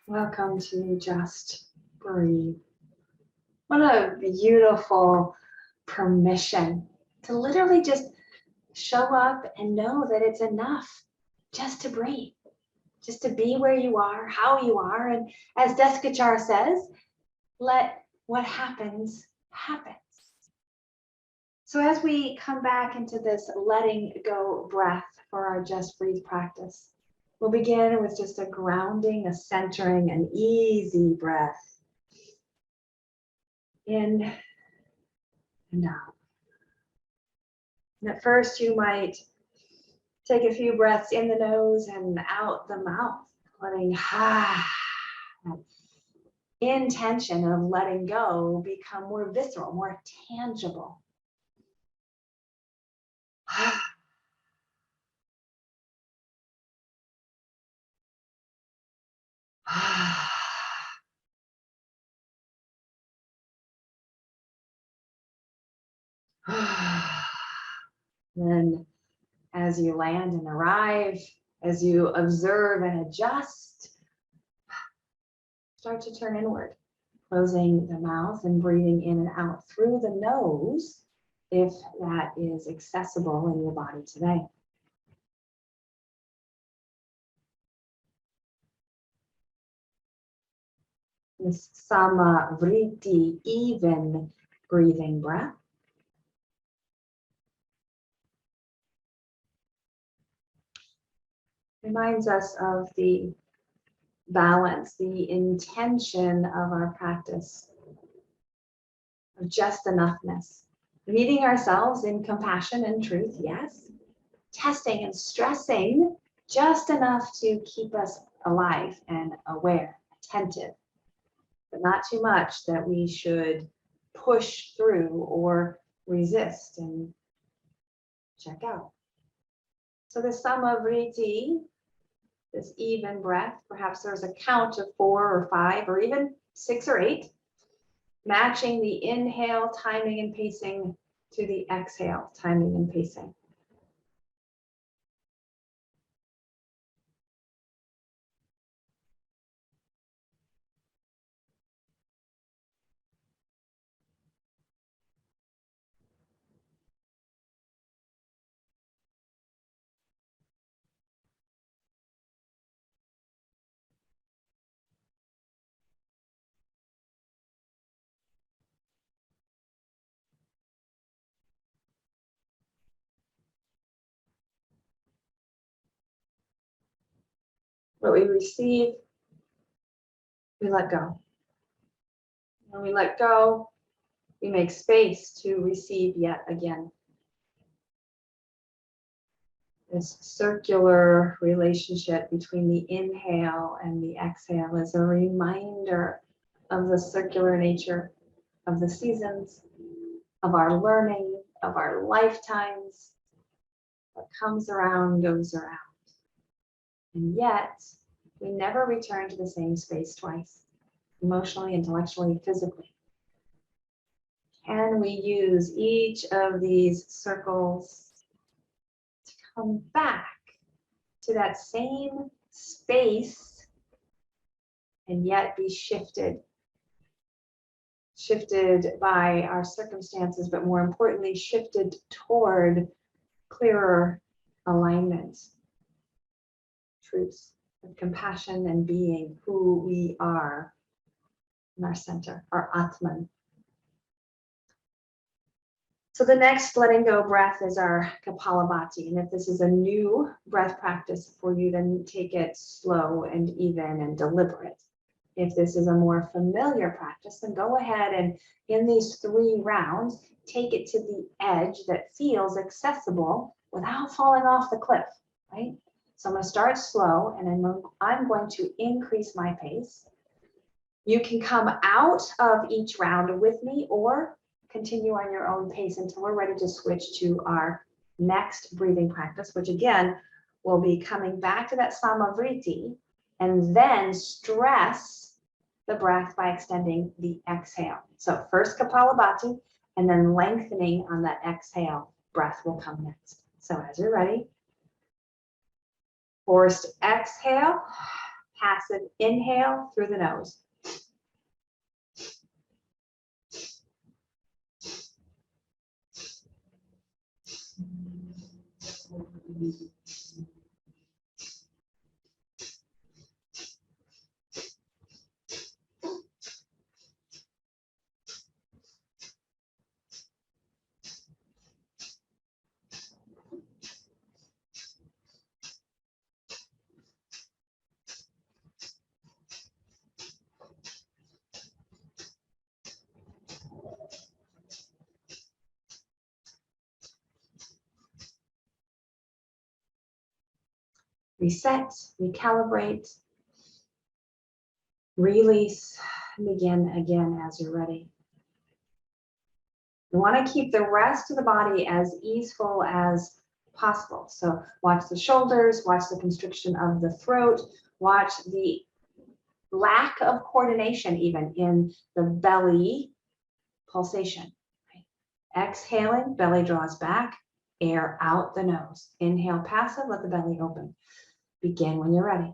Welcome to Just Breathe. What a beautiful permission to literally just show up and know that it's enough just to breathe, just to be where you are, how you are. And as Desikachar says, let what happens, happens. So as we come back into this letting go breath for our Just Breathe practice, we'll begin with just a grounding, a centering, an easy breath. In and out. And at first you might take a few breaths in the nose and out the mouth, letting that intention of letting go become more visceral, more tangible. Then as you land and arrive, as you observe and adjust, start to turn inward, closing the mouth and breathing in and out through the nose, if that is accessible in your body today. This Samavriti, even breathing breath. Reminds us of the balance, the intention of our practice, of just enoughness. Meeting ourselves in compassion and truth, yes. Testing and stressing just enough to keep us alive and aware, attentive, but not too much that we should push through or resist and check out. So the Samavriti, this even breath, perhaps there's a count of 4 or 5 or even 6 or 8, matching the inhale, timing and pacing to the exhale, timing and pacing. What we receive, we let go. When we let go, we make space to receive yet again. This circular relationship between the inhale and the exhale is a reminder of the circular nature of the seasons, of our learning, of our lifetimes. What comes around goes around. And yet, we never return to the same space twice, emotionally, intellectually, physically. Can we use each of these circles to come back to that same space and yet be shifted by our circumstances, but more importantly, shifted toward clearer alignment, truth, of compassion and being who we are in our center, our Atman. So the next letting go breath is our Kapalabhati. And if this is a new breath practice for you, then take it slow and even and deliberate. If this is a more familiar practice, then go ahead and in these 3 rounds, take it to the edge that feels accessible without falling off the cliff, right? So I'm going to start slow and then I'm going to increase my pace. You can come out of each round with me or continue on your own pace until we're ready to switch to our next breathing practice, which again, will be coming back to that Samavriti and then stress the breath by extending the exhale. So first Kapalabhati and then lengthening on that exhale, breath will come next. So as you're ready, forced exhale, passive inhale through the nose. Reset, recalibrate, release, and begin again as you're ready. You want to keep the rest of the body as easeful as possible. So watch the shoulders, watch the constriction of the throat, watch the lack of coordination even in the belly pulsation. Right? Exhaling, belly draws back, air out the nose. Inhale, passive, let the belly open. Begin when you're ready.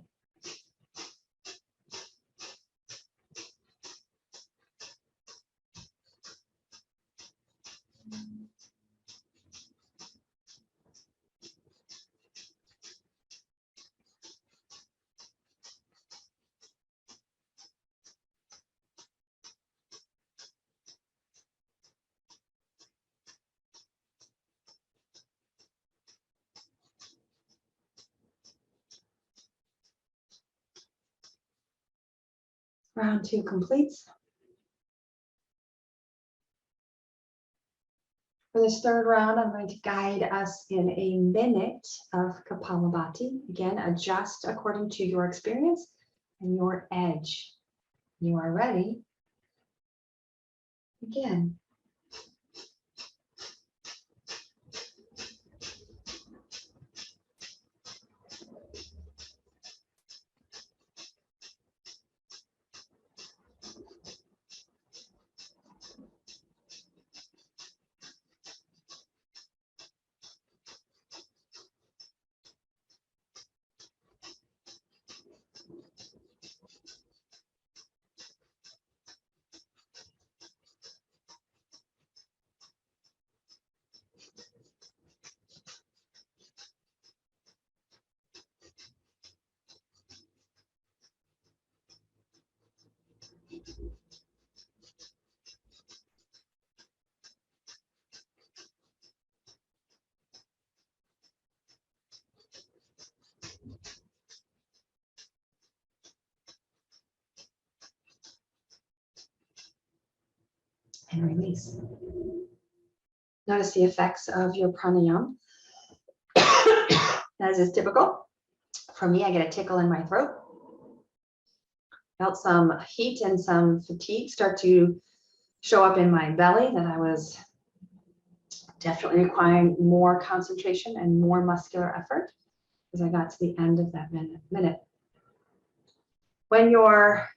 Round 2 completes. For this third round, I'm going to guide us in a minute of Kapalabhati. Again, adjust according to your experience and your edge. You are ready. Begin. And release. Notice the effects of your pranayama. As is typical. For me, I get a tickle in my throat. Felt some heat and some fatigue start to show up in my belly, that I was definitely requiring more concentration and more muscular effort as I got to the end of that minute. When your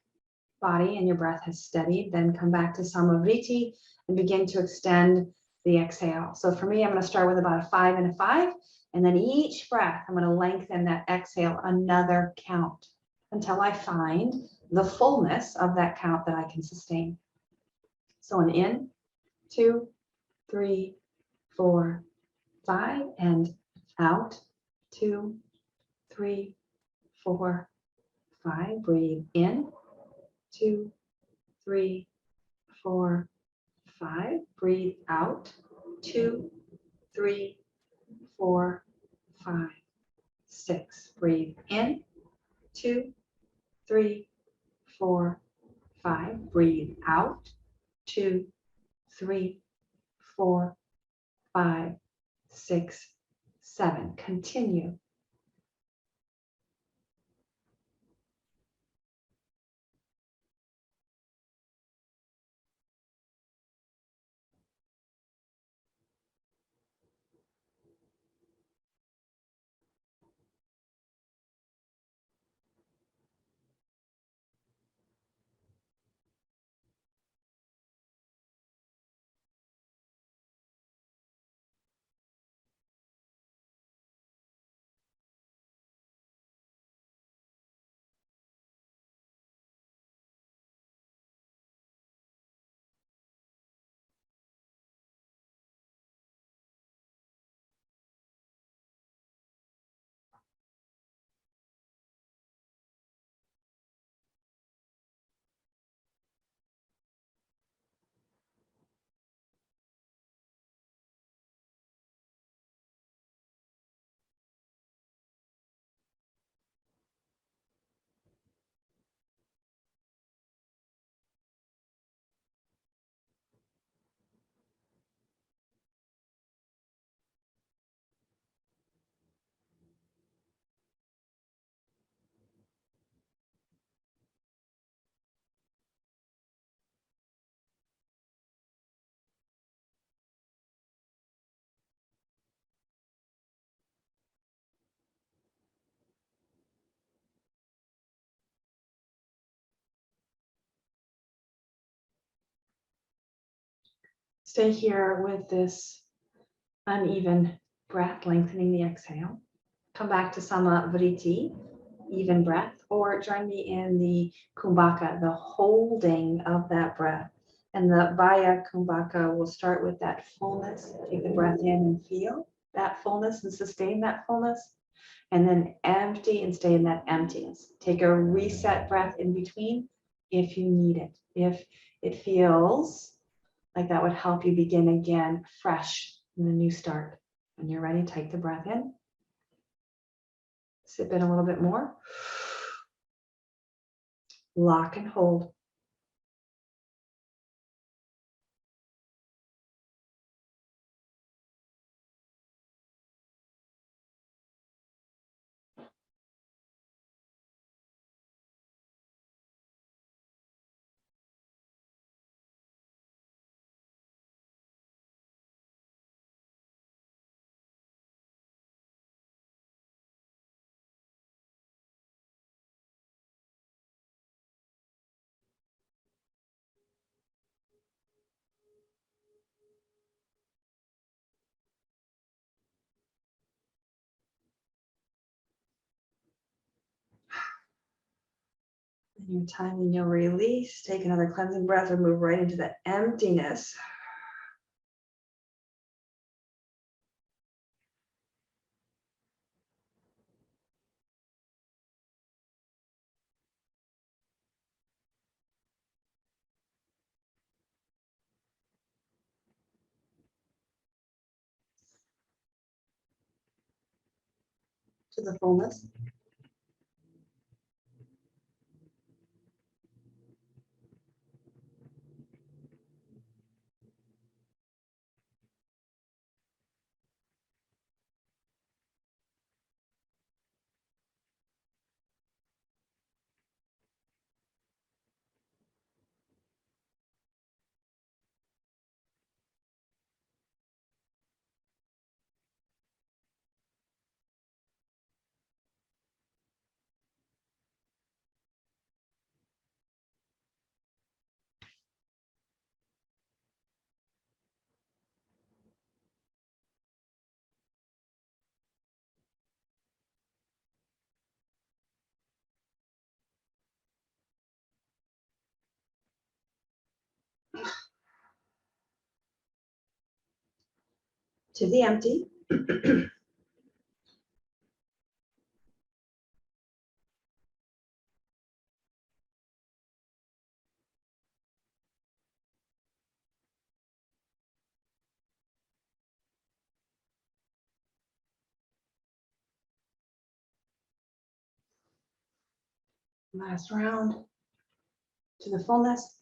body and your breath has steadied, then come back to Samavriti and begin to extend the exhale. So for me, I'm going to start with about a 5 and a 5, and then each breath, I'm going to lengthen that exhale another count until I find the fullness of that count that I can sustain. So an in, 2, 3, 4, 5, and out, 2, 3, 4, 5. Breathe in, 2, 3, 4, 5. Breathe out, 2, 3, 4, 5, 6. Breathe in, 2, 3, 4, 5. Breathe out, 2, 3, 4, 5, 6, 7. Continue. Stay here with this uneven breath, lengthening the exhale. Come back to Samavriti, even breath, or join me in the Kumbhaka, the holding of that breath. And the Vaya Kumbhaka will start with that fullness. Take the breath in and feel that fullness and sustain that fullness. And then empty and stay in that emptiness. Take a reset breath in between if you need it. If it feels like that would help you begin again fresh in a new start. When you're ready, take the breath in. Sip in a little bit more. Lock and hold. In your time, and you'll release. Take another cleansing breath and move right into the emptiness. To the fullness. To the empty. Last round. To the fullness.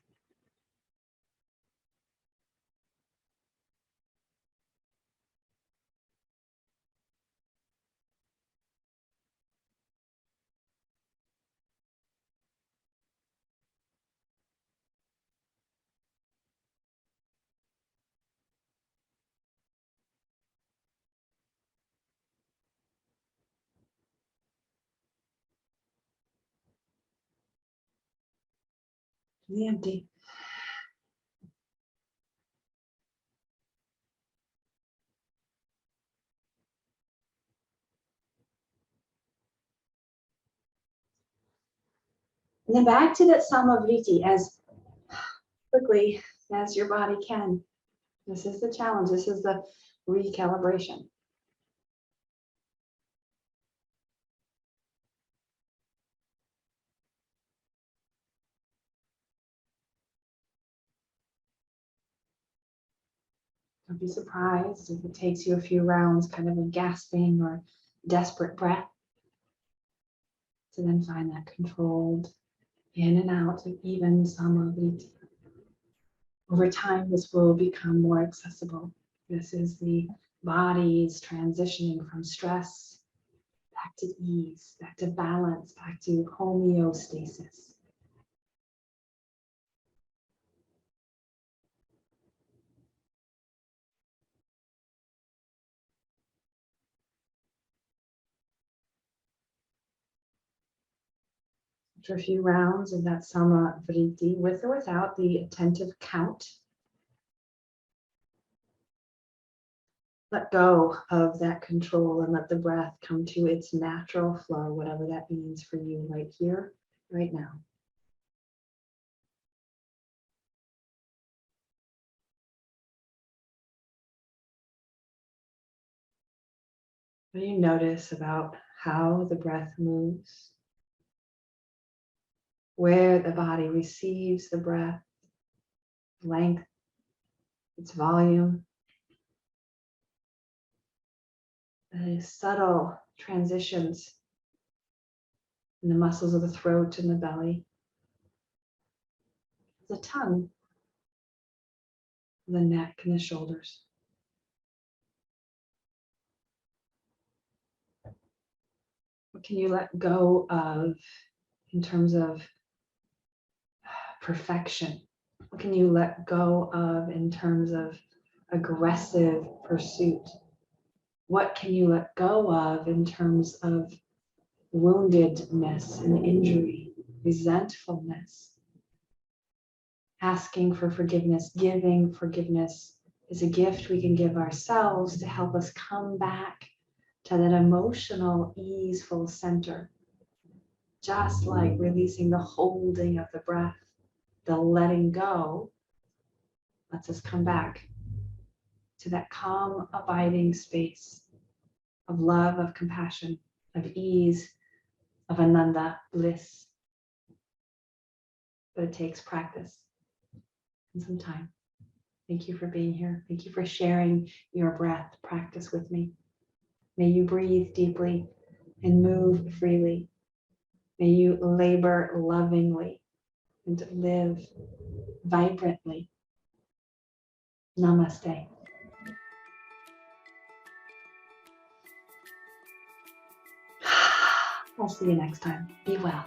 To the empty. And then back to that Samavriti as quickly as your body can. This is the challenge. This is the recalibration. Don't be surprised if it takes you a few rounds, kind of a gasping or desperate breath, to then find that controlled in and out of even Samavriti. Over time, this will become more accessible. This is the body's transitioning from stress back to ease, back to balance, back to homeostasis. After a few rounds of that Samavriti, with or without the attentive count, let go of that control and let the breath come to its natural flow, whatever that means for you right here, right now. What do you notice about how the breath moves? Where the body receives the breath, length, its volume. The subtle transitions in the muscles of the throat and the belly. The tongue, the neck and the shoulders. What can you let go of in terms of perfection? What can you let go of in terms of aggressive pursuit? What can you let go of in terms of woundedness and injury, resentfulness? Asking for forgiveness, giving forgiveness is a gift we can give ourselves to help us come back to that emotional, easeful center. Just like releasing the holding of the breath, the letting go lets us come back to that calm, abiding space of love, of compassion, of ease, of ananda, bliss. But it takes practice and some time. Thank you for being here. Thank you for sharing your breath practice with me. May you breathe deeply and move freely. May you labor lovingly and live vibrantly. Namaste. I'll see you next time. Be well.